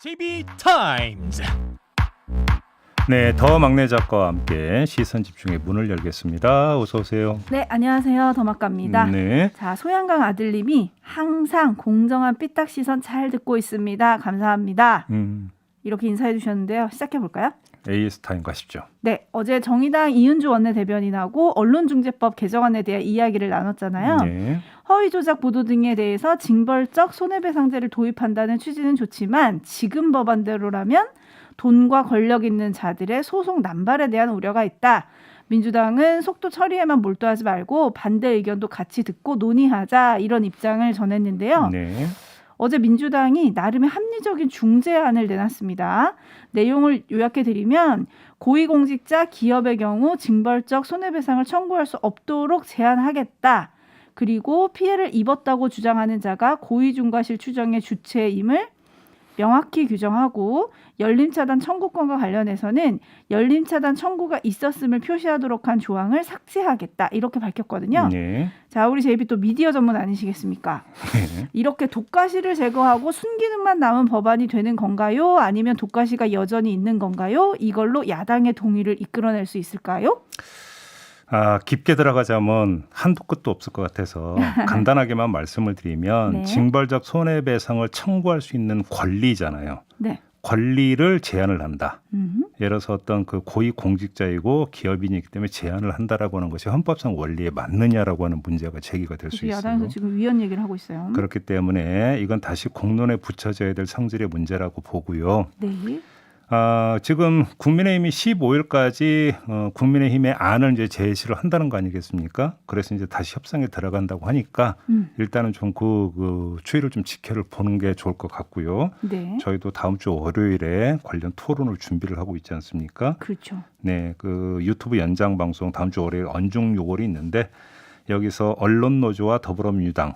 JB 타임즈. 네, 더 막내 작가와 함께 시선 집중의 문을 열겠습니다. 어서 오세요. 네, 안녕하세요. 더막갑니다. 네. 자, 소양강 아들님이 항상 공정한 삐딱 시선 잘 듣고 있습니다. 감사합니다. 이렇게 인사해 주셨는데요. 시작해 볼까요? AS 타임 가시죠. 네, 어제 정의당 이은주 원내대변인하고 언론중재법 개정안에 대해 이야기를 나눴잖아요. 네. 허위 조작 보도 등에 대해서 징벌적 손해배상제를 도입한다는 취지는 좋지만 지금 법안대로라면 돈과 권력 있는 자들의 소송 남발에 대한 우려가 있다. 민주당은 속도 처리에만 몰두하지 말고 반대 의견도 같이 듣고 논의하자, 이런 입장을 전했는데요. 네. 어제 민주당이 나름의 합리적인 중재안을 내놨습니다. 내용을 요약해드리면 고위공직자, 기업의 경우 징벌적 손해배상을 청구할 수 없도록 제한하겠다. 그리고 피해를 입었다고 주장하는 자가 고위중과실 추정의 주체임을 명확히 규정하고, 열림차단 청구권과 관련해서는 열림차단 청구가 있었음을 표시하도록 한 조항을 삭제하겠다, 이렇게 밝혔거든요. 네. 자, 우리 제이비 또 미디어 전문 아니시겠습니까? 네. 이렇게 독가시를 제거하고 순기능만 남은 법안이 되는 건가요? 아니면 독가시가 여전히 있는 건가요? 이걸로 야당의 동의를 이끌어낼 수 있을까요? 깊게 들어가자면 한도 끝도 없을 것 같아서 간단하게만 말씀을 드리면 네. 징벌적 손해배상을 청구할 수 있는 권리잖아요. 네. 권리를 제한을 한다. 음. 예를 들어서 어떤 그 고위 공직자이고 기업인이기 때문에 제한을 한다라고 하는 것이 헌법상 원리에 맞느냐라고 하는 문제가 제기가 될 수 있어요. 야당에서 지금 위헌 얘기를 하고 있어요. 그렇기 때문에 이건 다시 공론에 붙여져야 될 성질의 문제라고 보고요. 네. 지금 국민의힘이 15일까지 국민의힘의 안을 이제 제시를 한다는 거 아니겠습니까? 그래서 이제 다시 협상에 들어간다고 하니까 일단은 좀 그 추이를 좀 지켜를 보는 게 좋을 것 같고요. 네. 저희도 다음 주 월요일에 관련 토론을 준비를 하고 있지 않습니까? 그렇죠. 네, 그 유튜브 연장 방송 다음 주 월요일 언중 요걸이 있는데 여기서 언론노조와 더불어민주당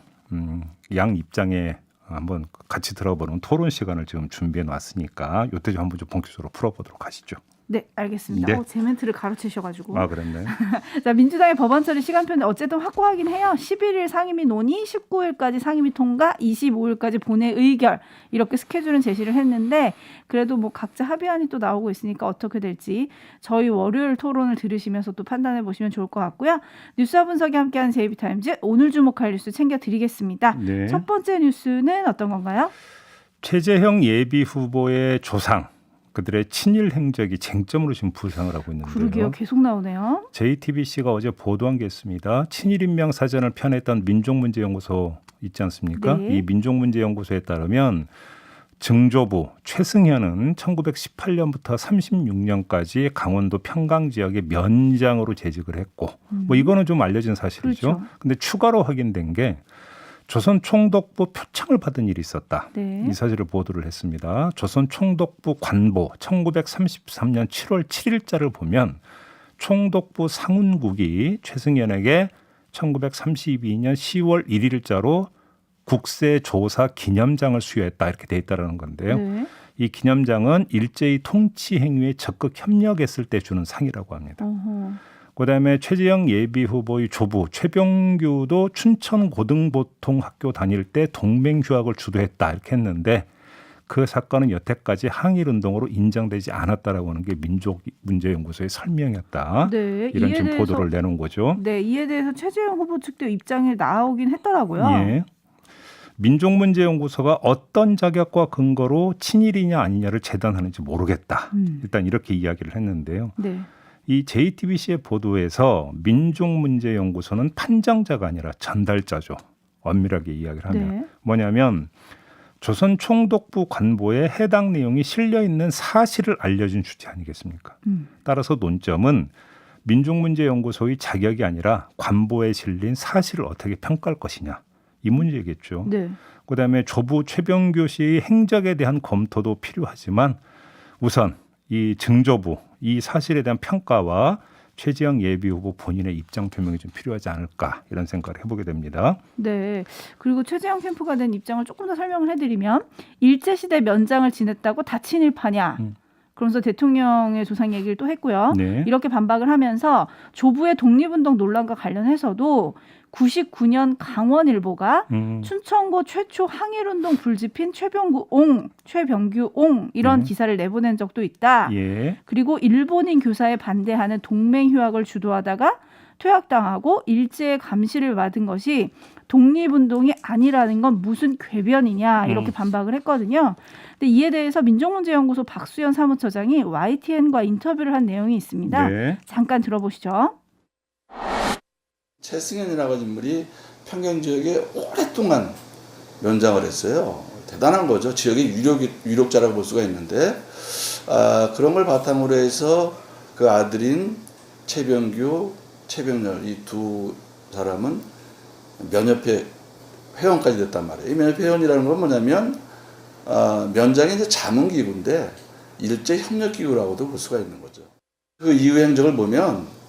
양 입장에 한번 같이 들어보는 토론 시간을 지금 준비해 놨으니까 이때 좀 한번 좀 본격적으로 풀어보도록 하시죠. 네, 알겠습니다. 네. 제 멘트를 가로채셔가지고. 그랬네. 자, 민주당의 법안 처리 시간표는 어쨌든 확고하긴 해요. 11일 상임위 논의, 19일까지 상임위 통과, 25일까지 본회 의결, 이렇게 스케줄은 제시를 했는데 그래도 뭐 각자 합의안이 또 나오고 있으니까 어떻게 될지 저희 월요일 토론을 들으시면서 또 판단해 보시면 좋을 것 같고요. 뉴스와 분석이 함께하는 JB타임즈, 오늘 주목할 뉴스 챙겨드리겠습니다. 네. 첫 번째 뉴스는 어떤 건가요? 최재형 예비 후보의 조상, 그들의 친일 행적이 쟁점으로 지금 부상을 하고 있는데요. 그러게요. 계속 나오네요. JTBC가 어제 보도한 게 있습니다. 친일인명 사전을 펴냈던 민족문제연구소 있지 않습니까? 네. 이 민족문제연구소에 따르면 증조부 최승현은 1918년부터 36년까지 강원도 평강 지역의 면장으로 재직을 했고, 뭐 이거는 좀 알려진 사실이죠. 그렇죠. 근데 추가로 확인된 게 조선 총독부 표창을 받은 일이 있었다. 네. 이 사실을 보도를 했습니다. 조선 총독부 관보 1933년 7월 7일자를 보면 총독부 상훈국이 최승현에게 1932년 10월 1일자로 국세조사 기념장을 수여했다, 이렇게 돼 있다는 건데요. 네. 이 기념장은 일제히 통치 행위에 적극 협력했을 때 주는 상이라고 합니다. 어허. 그다음에 최재형 예비 후보의 조부 최병규도 춘천 고등보통학교 다닐 때 동맹휴학을 주도했다, 이렇게 했는데 그 사건은 여태까지 항일운동으로 인정되지 않았다라고 하는 게 민족문제연구소의 설명이었다. 네, 이런 이에 지금 대해서- 보도를 내놓은 거죠. 네, 이에 대해서 최재형 후보 측도 입장이 나오긴 했더라고요. 예. 민족문제연구소가 어떤 자격과 근거로 친일이냐 아니냐를 재단하는지 모르겠다. 일단 이렇게 이야기를 했는데요. 네. 이 JTBC의 보도에서 민족문제연구소는 판정자가 아니라 전달자죠. 엄밀하게 이야기를 하면. 네. 뭐냐면 조선 총독부 관보에 해당 내용이 실려 있는 사실을 알려준 주체 아니겠습니까? 따라서 논점은 민족문제연구소의 자격이 아니라 관보에 실린 사실을 어떻게 평가할 것이냐, 이 문제겠죠. 네. 그다음에 조부 최병규 씨의 행적에 대한 검토도 필요하지만 우선 이 증조부, 이 사실에 대한 평가와 최재형 예비 후보 본인의 입장 표명이 좀 필요하지 않을까, 이런 생각을 해보게 됩니다. 네. 그리고 최재형 캠프가 낸 입장을 조금 더 설명을 해드리면, 일제시대 면장을 지냈다고 다 친일파냐? 그러면서 대통령의 조상 얘기를 또 했고요. 네. 이렇게 반박을 하면서 조부의 독립운동 논란과 관련해서도 99년 강원일보가 춘천고 최초 항일운동 불집힌 최병규 이런 기사를 내보낸 적도 있다. 예. 그리고 일본인 교사에 반대하는 동맹휴학을 주도하다가 퇴학당하고 일제의 감시를 받은 것이 독립운동이 아니라는 건 무슨 궤변이냐 이렇게 반박을 했거든요. 근데 이에 대해서 민족문제연구소 박수현 사무처장이 YTN과 인터뷰를 한 내용이 있습니다. 네. 잠깐 들어보시죠. 최승현이라고 하는 인물이 평경 지역에 오랫동안 면장을 했어요. 대단한 거죠. 지역의 유력자라고 볼 수가 있는데 그런 걸 바탕으로 해서 그 아들인 최병규, 최병렬 이 두 사람은 면협회 회원까지 됐단 말이에요. 이 면협회 회원이라는 건 뭐냐면 면장이 이제 자문기구인데 일제협력기구라고도 볼 수가 있는 거죠. 그 이후 행적을 보면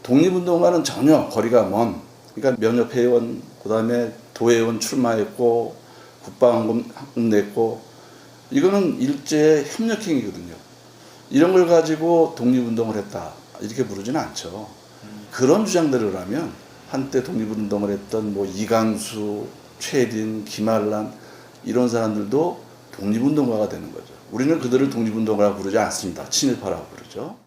독립운동과는 전혀 거리가 먼, 그러니까 면협회 회원, 그다음에 도회원 출마했고 국방헌금 냈고 이거는 일제의 협력행위거든요. 이런 걸 가지고 독립운동을 했다 이렇게 부르지는 않죠. 그런 주장들을 하면 한때 독립운동을 했던 뭐 이강수, 최딘, 김한란 이런 사람들도 독립운동가가 되는 거죠. 우리는 그들을 독립운동가라고 부르지 않습니다. 친일파라고 부르죠.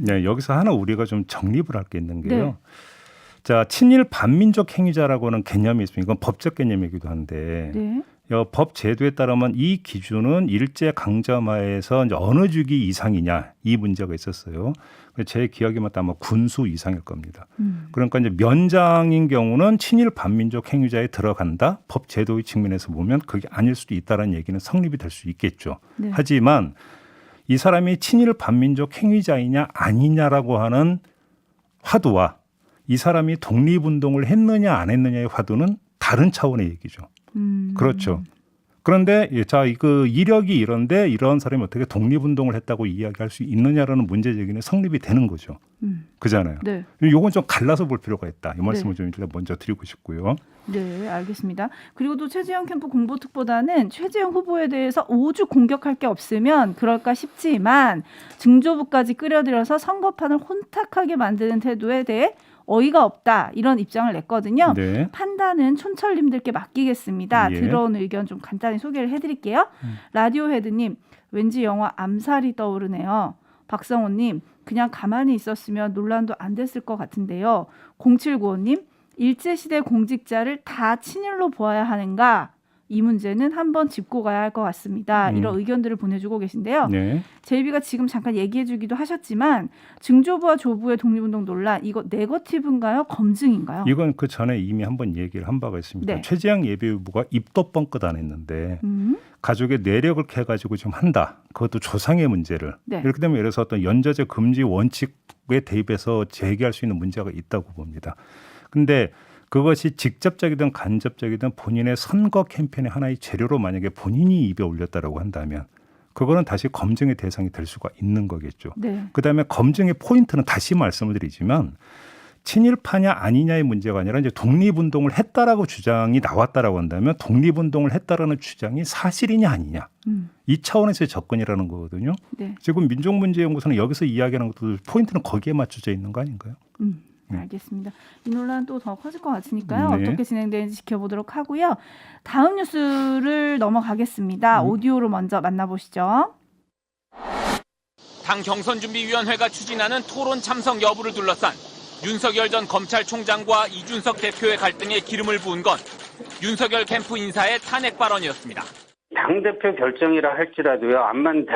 네, 여기서 하나 우리가 좀 정립을 할 게 있는 게요. 네. 자, 친일 반민족 행위자라고는 개념이 있습니다. 이건 법적 개념이기도 한데 네. 법 제도에 따르면 이 기준은 일제 강점하에서 이제 어느 주기 이상이냐 이 문제가 있었어요. 제 기억에 맞다면 군수 이상일 겁니다. 그러니까 이제 면장인 경우는 친일 반민족 행위자에 들어간다. 법 제도의 측면에서 보면 그게 아닐 수도 있다는 얘기는 성립이 될 수 있겠죠. 네. 하지만 이 사람이 친일 반민족 행위자이냐 아니냐라고 하는 화두와 이 사람이 독립운동을 했느냐 안 했느냐의 화두는 다른 차원의 얘기죠. 그렇죠. 그런데 자, 그 이력이 이런데 이런 사람이 어떻게 독립운동을 했다고 이야기할 수 있느냐라는 문제 제기는 성립이 되는 거죠. 그잖아요. 네. 요건 좀 갈라서 볼 필요가 있다. 이 말씀을 네. 좀 일단 먼저 드리고 싶고요. 네, 알겠습니다. 그리고 또 최재형 캠프 공보특보단은 최재형 후보에 대해서 오죽 공격할 게 없으면 그럴까 싶지만 증조부까지 끌어들여서 선거판을 혼탁하게 만드는 태도에 대해 어이가 없다 이런 입장을 냈거든요. 네. 판단은 촌철님들께 맡기겠습니다. 예. 들어온 의견 좀 간단히 소개를 해드릴게요. 라디오 헤드님 왠지 영화 암살이 떠오르네요. 박성호님 그냥 가만히 있었으면 논란도 안 됐을 것 같은데요. 0795님 일제시대 공직자를 다 친일로 보아야 하는가? 이 문제는 한번 짚고 가야 할 것 같습니다. 이런 의견들을 보내주고 계신데요. 네. 제이비가 지금 잠깐 얘기해주기도 하셨지만 증조부와 조부의 독립운동 논란 이거 네거티브인가요? 검증인가요? 이건 그 전에 이미 한번 얘기를 한 바가 있습니다. 네. 최재형 예비후보가 입도 뻥끗 안 했는데 가족의 내력을 캐가지고 좀 한다. 그것도 조상의 문제를. 네. 이렇게 되면 예를 들어서 어떤 연좌제 금지 원칙에 대입해서 제기할 수 있는 문제가 있다고 봅니다. 근데 그것이 직접적이든 간접적이든 본인의 선거 캠페인의 하나의 재료로 만약에 본인이 입에 올렸다라고 한다면 그거는 다시 검증의 대상이 될 수가 있는 거겠죠. 네. 그다음에 검증의 포인트는 다시 말씀을 드리지만 친일파냐 아니냐의 문제가 아니라 이제 독립운동을 했다라고 주장이 나왔다라고 한다면 독립운동을 했다라는 주장이 사실이냐 아니냐 이 차원에서의 접근이라는 거거든요. 네. 지금 민족문제연구소는 여기서 이야기하는 것도 포인트는 거기에 맞춰져 있는 거 아닌가요? 알겠습니다. 이 논란 또 더 커질 것 같으니까요. 네. 어떻게 진행되는지 지켜보도록 하고요. 다음 뉴스를 넘어가겠습니다. 오디오로 먼저 만나보시죠. 당 경선준비위원회가 추진하는 토론 참석 여부를 둘러싼 윤석열 전 검찰총장과 이준석 대표의 갈등에 기름을 부은 건 윤석열 캠프 인사의 탄핵 발언이었습니다. 당대표 결정이라 할지라도요, 암만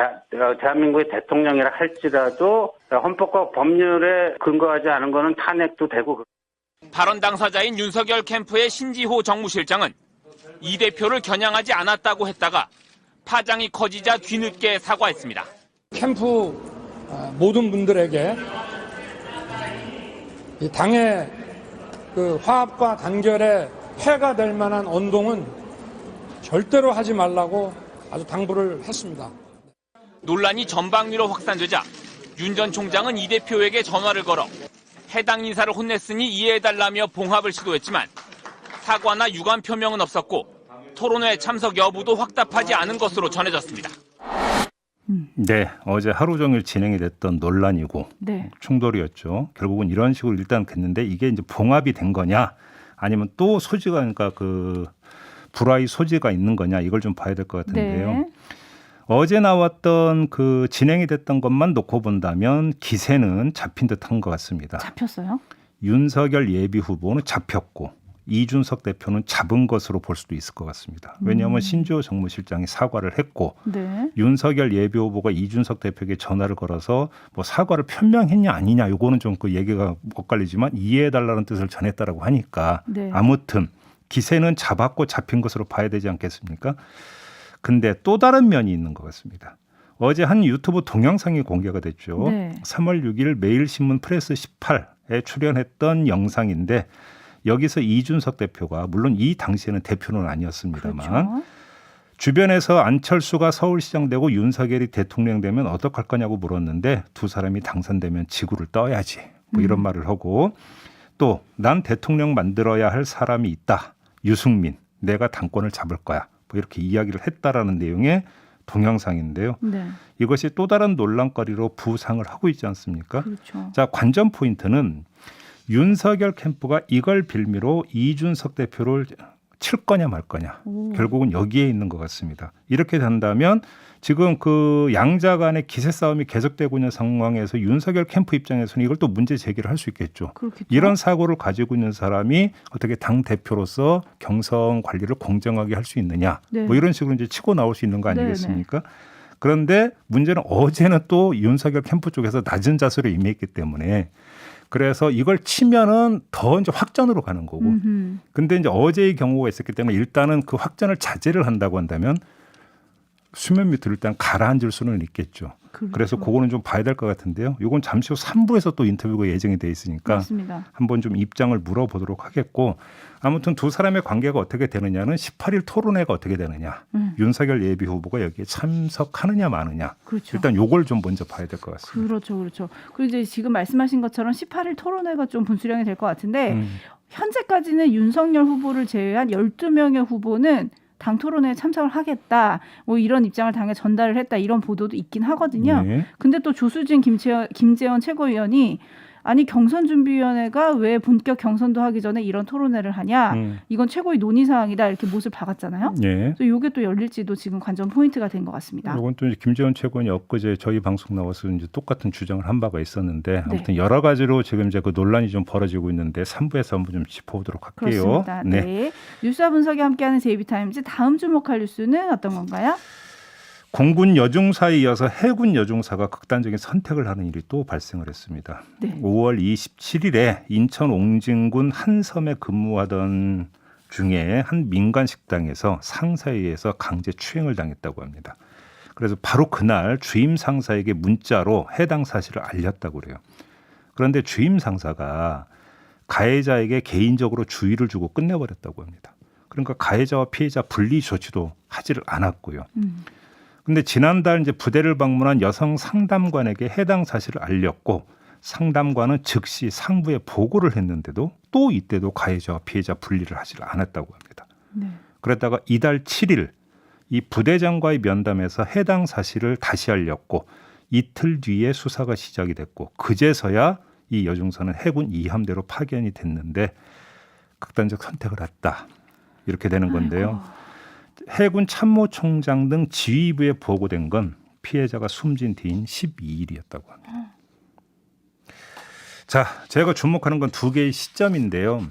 대한민국의 대통령이라 할지라도 헌법과 법률에 근거하지 않은 거는 탄핵도 되고. 발언 당사자인 윤석열 캠프의 신지호 정무실장은 이 대표를 겨냥하지 않았다고 했다가 파장이 커지자 뒤늦게 사과했습니다. 캠프 모든 분들에게 이 당의 그 화합과 단결에 해가 될 만한 언동은 절대로 하지 말라고 아주 당부를 했습니다. 논란이 전방위로 확산되자 윤 전 총장은 이 대표에게 전화를 걸어 해당 인사를 혼냈으니 이해해달라며 봉합을 시도했지만 사과나 유감 표명은 없었고 토론회 참석 여부도 확답하지 않은 것으로 전해졌습니다. 네, 어제 하루 종일 진행이 됐던 논란이고 네. 충돌이었죠. 결국은 이런 식으로 일단 됐는데 이게 이제 봉합이 된 거냐 아니면 또 소지가 그러니까 그 불화의 소지가 있는 거냐 이걸 좀 봐야 될 것 같은데요. 네. 어제 나왔던 그 진행이 됐던 것만 놓고 본다면 기세는 잡힌 듯한 것 같습니다. 잡혔어요? 윤석열 예비 후보는 잡혔고 이준석 대표는 잡은 것으로 볼 수도 있을 것 같습니다. 왜냐하면 신주호 정무실장이 사과를 했고 네. 윤석열 예비 후보가 이준석 대표에게 전화를 걸어서 뭐 사과를 표명했냐 아니냐 요거는 좀 그 얘기가 엇갈리지만 이해해달라는 뜻을 전했다라고 하니까 네. 아무튼 기세는 잡았고 잡힌 것으로 봐야 되지 않겠습니까? 근데 또 다른 면이 있는 것 같습니다. 어제 한 유튜브 동영상이 공개가 됐죠. 네. 3월 6일 매일신문 프레스 18에 출연했던 영상인데 여기서 이준석 대표가 물론 이 당시에는 대표는 아니었습니다만 그렇죠. 주변에서 안철수가 서울시장 되고 윤석열이 대통령 되면 어떡할 거냐고 물었는데 두 사람이 당선되면 지구를 떠야지 뭐 이런 말을 하고 또 난 대통령 만들어야 할 사람이 있다. 유승민 내가 당권을 잡을 거야. 뭐 이렇게 이야기를 했다라는 내용의 동영상인데요. 네. 이것이 또 다른 논란거리로 부상을 하고 있지 않습니까? 그렇죠. 자, 관전 포인트는 윤석열 캠프가 이걸 빌미로 이준석 대표를 칠 거냐 말 거냐. 오. 결국은 여기에 있는 것 같습니다. 이렇게 된다면 지금 그 양자 간의 기세 싸움이 계속되고 있는 상황에서 윤석열 캠프 입장에서는 이걸 또 문제 제기를 할 수 있겠죠. 그렇겠죠. 이런 사고를 가지고 있는 사람이 어떻게 당 대표로서 경선 관리를 공정하게 할 수 있느냐. 네. 뭐 이런 식으로 이제 치고 나올 수 있는 거 아니겠습니까? 그런데 문제는 어제는 또 윤석열 캠프 쪽에서 낮은 자세로 임했기 때문에 그래서 이걸 치면은 더 이제 확전으로 가는 거고. 음흠. 근데 이제 어제의 경우가 있었기 때문에 일단은 그 확전을 자제를 한다고 한다면 수면 밑으로 일단 가라앉을 수는 있겠죠. 그렇죠. 그래서 그거는 좀 봐야 될 것 같은데요. 이건 잠시 후 3부에서 또 인터뷰가 예정이 돼 있으니까 맞습니다. 한번 좀 입장을 물어보도록 하겠고 아무튼 두 사람의 관계가 어떻게 되느냐는 18일 토론회가 어떻게 되느냐. 윤석열 예비 후보가 여기에 참석하느냐 마느냐. 그렇죠. 일단 요걸 좀 먼저 봐야 될 것 같습니다. 그렇죠, 그렇죠. 그리고 이제 지금 말씀하신 것처럼 18일 토론회가 좀 분수령이 될 것 같은데 현재까지는 윤석열 후보를 제외한 12명의 후보는 당 토론회에 참석을 하겠다. 뭐 이런 입장을 당에 전달을 했다. 이런 보도도 있긴 하거든요. 네. 근데 또 조수진 김재원 최고위원이 아니 경선준비위원회가 왜 본격 경선도 하기 전에 이런 토론회를 하냐. 이건 최고의 논의사항이다. 이렇게 못을 박았잖아요. 네. 그래서 이게 또 열릴지도 지금 관전 포인트가 된 것 같습니다. 이건 또 이제 김재원 최고위원이 엊그제 저희 방송 나와서 이제 똑같은 주장을 한 바가 있었는데 아무튼 여러 가지로 지금 이제 그 논란이 좀 벌어지고 있는데 3부에서 한번 좀 짚어보도록 할게요. 그렇습니다. 네. 뉴스와 분석이 함께하는 JB타임즈 다음 주목할 뉴스는 어떤 건가요? 공군 여중사에 이어서 해군 여중사가 극단적인 선택을 하는 일이 또 발생을 했습니다. 네. 5월 27일에 인천 옹진군 한 섬에 근무하던 중에 한 민간 식당에서 상사에 의해서 강제 추행을 당했다고 합니다. 그래서 바로 그날 주임 상사에게 문자로 해당 사실을 알렸다고 그래요. 그런데 주임 상사가 가해자에게 개인적으로 주의를 주고 끝내버렸다고 합니다. 그러니까 가해자와 피해자 분리 조치도 하지를 않았고요. 근데 지난달 이제 부대를 방문한 여성 상담관에게 해당 사실을 알렸고 상담관은 즉시 상부에 보고를 했는데도 또 이때도 가해자와 피해자 분리를 하지 않았다고 합니다. 네. 그러다가 이달 7일 이 부대장과의 면담에서 해당 사실을 다시 알렸고 이틀 뒤에 수사가 시작이 됐고 그제서야 이 여중사는 해군 2함대로 파견이 됐는데 극단적 선택을 했다. 이렇게 되는 건데요. 해군 참모총장 등 지휘부에 보고된 건 피해자가 숨진 뒤인 12일이었다고 합니다. 자, 제가 주목하는 건 두 개의 시점인데요.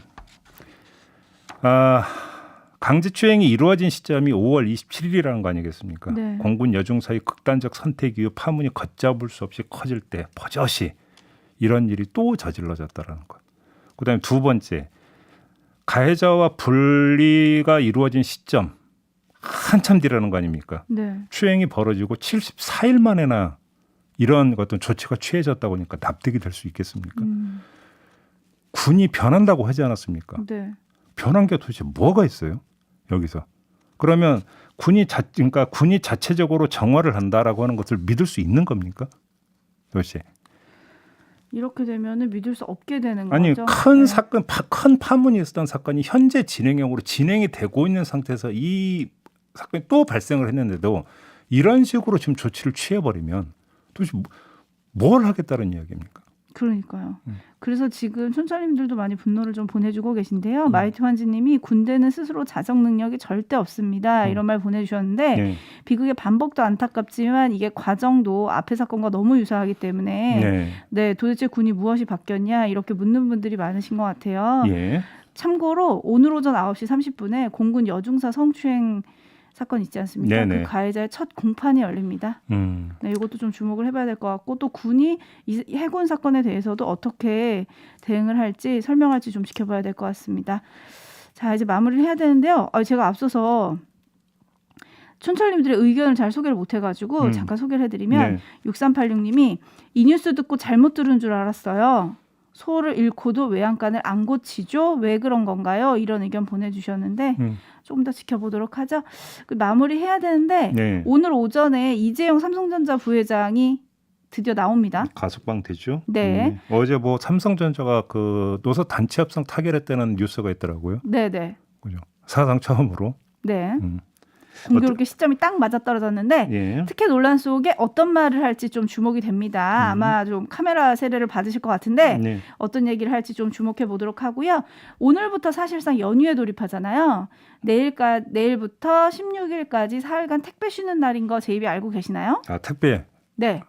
강제추행이 이루어진 시점이 5월 27일이라는 거 아니겠습니까? 네. 공군 여중사의 극단적 선택 이후 파문이 걷잡을 수 없이 커질 때 버젓이 이런 일이 또 저질러졌다는 것. 그다음에 두 번째, 가해자와 분리가 이루어진 시점 한참 뒤라는 거 아닙니까? 네. 추행이 벌어지고 74일 만에나 이런 어떤 조치가 취해졌다고 하니까 납득이 될 수 있겠습니까? 군이 변한다고 하지 않았습니까? 네. 변한 게 도대체 뭐가 있어요? 여기서. 그러면 그러니까 군이 자체적으로 정화를 한다라고 하는 것을 믿을 수 있는 겁니까? 도대체. 이렇게 되면은 믿을 수 없게 되는 아니 거죠. 큰 네. 사건, 큰 파문이 있었던 사건이 현재 진행형으로 진행이 되고 있는 상태에서 이 사건이 또 발생을 했는데도 이런 식으로 지금 조치를 취해버리면 도대체 뭘 하겠다는 이야기입니까? 그러니까요. 그래서 지금 촌철님들도 많이 분노를 좀 보내주고 계신데요. 마이티 환지님이 군대는 스스로 자정 능력이 절대 없습니다. 이런 말 보내주셨는데 네. 비극의 반복도 안타깝지만 이게 과정도 앞의 사건과 너무 유사하기 때문에 네. 네, 도대체 군이 무엇이 바뀌었냐 이렇게 묻는 분들이 많으신 것 같아요. 예. 참고로 오늘 오전 9시 30분에 공군 여중사 성추행 사건 있지 않습니까? 네네. 그 가해자의 첫 공판이 열립니다. 네, 이것도 좀 주목을 해봐야 될 것 같고 또 군이 이 해군 사건에 대해서도 어떻게 대응을 할지 설명할지 좀 지켜봐야 될 것 같습니다. 자, 이제 마무리를 해야 되는데요. 제가 앞서서 촌철님들의 의견을 잘 소개를 못해가지고 잠깐 소개를 해드리면 네. 6386님이 이 뉴스 듣고 잘못 들은 줄 알았어요. 소를 잃고도 외양간을 안 고치죠? 왜 그런 건가요? 이런 의견 보내주셨는데 조금 더 지켜보도록 하죠. 마무리해야 되는데 네. 오늘 오전에 이재용 삼성전자 부회장이 드디어 나옵니다. 가석방 되죠? 네. 어제 뭐 삼성전자가 그 노사 단체 협상 타결했다는 뉴스가 있더라고요. 네네. 그죠? 사상 처음으로. 네. 공교롭게 시점이 딱 맞아떨어졌는데 예. 특혜 논란 속에 어떤 말을 할지 좀 주목이 됩니다. 아마 좀 카메라 세례를 받으실 것 같은데 네. 어떤 얘기를 할지 좀 주목해 보도록 하고요. 오늘부터 사실상 연휴에 돌입하잖아요. 내일부터 16일까지 사흘간 택배 쉬는 날인 거 제이비 알고 계시나요? 아, 택배. 네.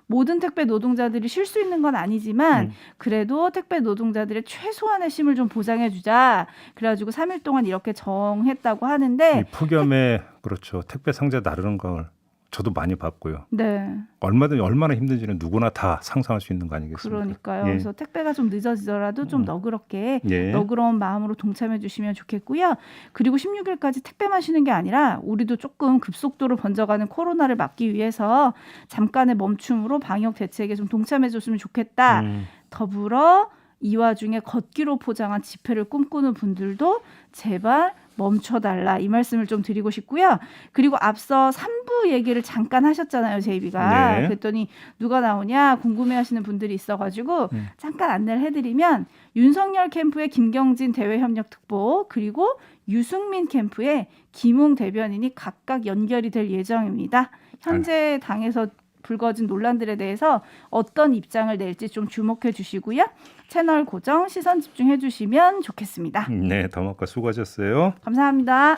모든 택배 노동자들이 쉴 수 있는 건 아니지만 그래도 택배 노동자들의 최소한의 쉼을 좀 보장해주자. 그래가지고 3일 동안 이렇게 정했다고 하는데 이 폭염에 그렇죠. 택배 상자 나르는 걸 저도 많이 봤고요. 네. 얼마나 힘든지는 누구나 다 상상할 수 있는 거 아니겠습니까? 그러니까요. 예. 그래서 택배가 좀 늦어지더라도 좀 너그럽게 예. 너그러운 마음으로 동참해 주시면 좋겠고요. 그리고 16일까지 택배만 쉬는 게 아니라 우리도 조금 급속도로 번져가는 코로나를 막기 위해서 잠깐의 멈춤으로 방역 대책에 좀 동참해 줬으면 좋겠다. 더불어 이 와중에 걷기로 포장한 집회를 꿈꾸는 분들도 제발 멈춰달라 이 말씀을 좀 드리고 싶고요. 그리고 앞서 3부 얘기를 잠깐 하셨잖아요. 제이비가. 네. 그랬더니 누가 나오냐 궁금해하시는 분들이 있어가지고 잠깐 안내를 해드리면 윤석열 캠프의 김경진 대외협력특보 그리고 유승민 캠프의 김웅 대변인이 각각 연결이 될 예정입니다. 현재 당에서 불거진 논란들에 대해서 어떤 입장을 낼지 좀 주목해 주시고요. 채널 고정, 시선 집중해 주시면 좋겠습니다. 네, 더마카 수고하셨어요. 감사합니다.